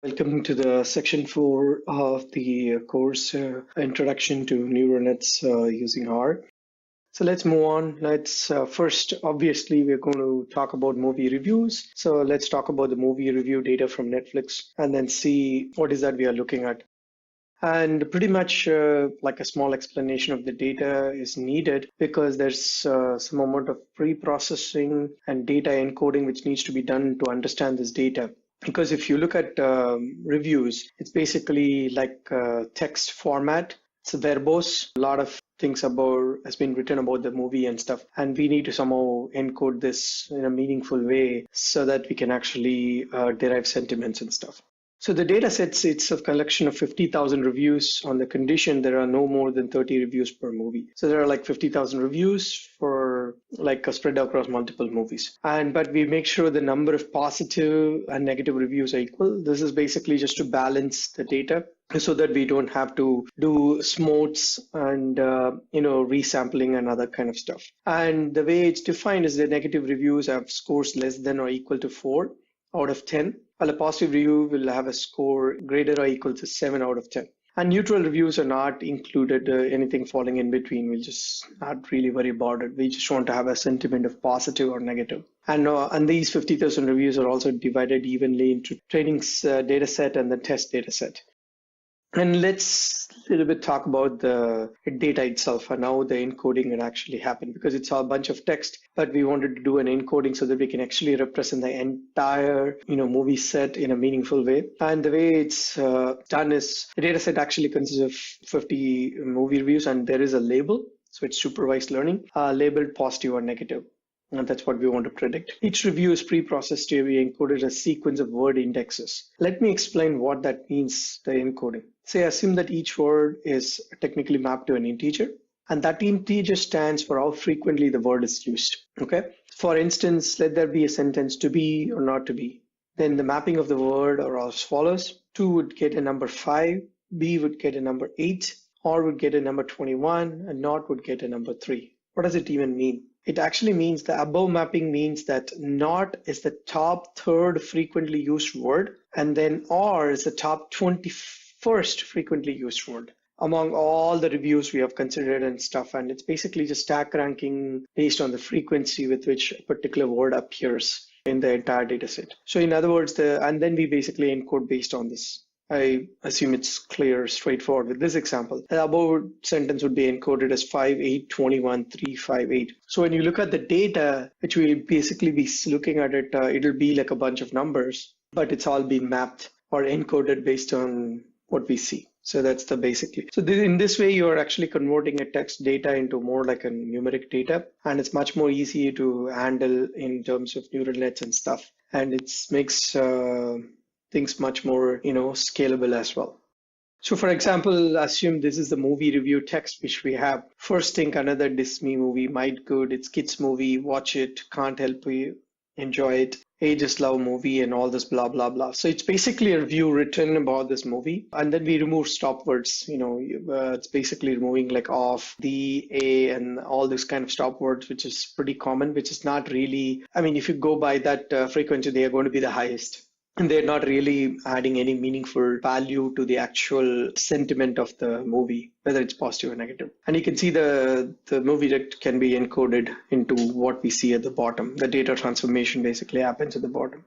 Welcome to the section 4 of the course Introduction to Neural Nets using R. So let's move on. Let's first, obviously, we're going to talk about movie reviews. So let's talk about the movie review data from Netflix and then see what is that we are looking at. And pretty much like a small explanation of the data is needed because there's some amount of pre-processing and data encoding which needs to be done to understand this data. Because if you look at reviews, it's basically like text format. It's verbose. A lot of things has been written about the movie and stuff. And we need to somehow encode this in a meaningful way so that we can actually derive sentiments and stuff. So the data sets, it's a collection of 50,000 reviews on the condition there are no more than 30 reviews per movie. So there are like 50,000 reviews for like spread across multiple movies. But we make sure the number of positive and negative reviews are equal. This is basically just to balance the data so that we don't have to do smotes and resampling and other kind of stuff. And the way it's defined is the negative reviews have scores less than or equal to 4 out of 10, while a positive review will have a score greater or equal to 7 out of 10. And neutral reviews are not included, anything falling in between. We'll just not really worry about it. We just want to have a sentiment of positive or negative. And these 50,000 reviews are also divided evenly into training data set and the test data set. And let's a little bit talk about the data itself and how the encoding would actually happen, because it's a bunch of text, but we wanted to do an encoding so that we can actually represent the entire movie set in a meaningful way. And the way it's done is the data set actually consists of 50 movie reviews, and there is a label. So it's supervised learning, labeled positive or negative. And that's what we want to predict. Each review is pre-processed to be encoded as a sequence of word indexes. Let me explain what that means, the encoding. Say, assume that each word is technically mapped to an integer, and that integer stands for how frequently the word is used. Okay. For instance, let there be a sentence to be or not to be. Then the mapping of the word are as follows. To would get a number 5, be would get a number 8, or would get a number 21, and not would get a number 3. What does it even mean? It actually means the above mapping means that not is the top third frequently used word, and then or is the top 21st frequently used word among all the reviews we have considered and stuff. And it's basically just stack ranking based on the frequency with which a particular word appears in the entire data set. So in other words, and then we basically encode based on this. I assume it's clear, straightforward with this example. The above sentence would be encoded as 5, 8, 21, 3, 5, 8. So when you look at the data, which we'll basically be looking at it, it'll be like a bunch of numbers, but it's all been mapped or encoded based on what we see. So that's the basically. So in this way, you're actually converting a text data into more like a numeric data, and it's much more easy to handle in terms of neural nets and stuff. And it makes things much more, scalable as well. So for example, assume this is the movie review text which we have. First, think another Disney movie, might good, it's kids movie, watch it, can't help you, enjoy it, ages love movie, and all this blah, blah, blah. So it's basically a review written about this movie. And then we remove stop words, it's basically removing like off, the, a, and all this kind of stop words, which is pretty common, which is not really, if you go by that frequency, they are going to be the highest. And they're not really adding any meaningful value to the actual sentiment of the movie, whether it's positive or negative. And you can see the movie that can be encoded into what we see at the bottom. The data transformation basically happens at the bottom.